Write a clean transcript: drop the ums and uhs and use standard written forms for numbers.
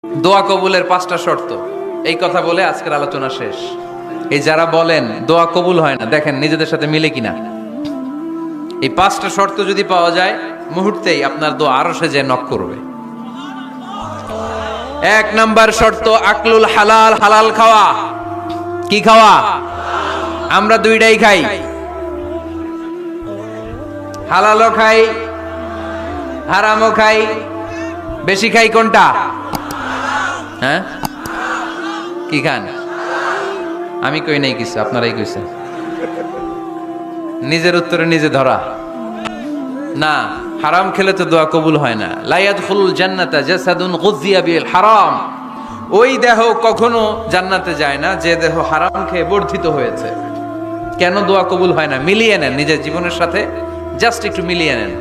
দোয়া কবুলের 5টা শর্ত, এই কথা বলে আজকের আলোচনা শেষ। এই যারা বলেন দোয়া কবুল হয় না, দেখেন নিজেদের সাথে মিলে কিনা। এই 5টা শর্ত যদি পাওয়া যায়, মুহূর্তেই আপনার দোয়া আরশে যে নক করবে। 1 নাম্বার শর্ত আকলুল হালাল, হালাল খাওয়া। কি খাওয়া? আমরা দুইটাই খাই, হালালও খাই হারামও খাই। বেশি খাই কোনটা? হ্যাঁ, কি খান? আমি কই নাই কিছু, আপনারাই কইছেন। নিজের উত্তরে নিজে ধরা না। হারাম খেলে তো দোয়া কবুল হয় না। লা ইয়াদখুলুল জান্নাতা জাসাদুন গুযিয়া বিল হারাম। ওই দেহ কখনো জান্নাতে যায় না যে দেহ হারাম খেয়ে বর্ধিত হয়েছে। কেন দোয়া কবুল হয় না? মিলিয়ে নেন নিজের জীবনের সাথে, জাস্ট একটু মিলিয়ে নেন।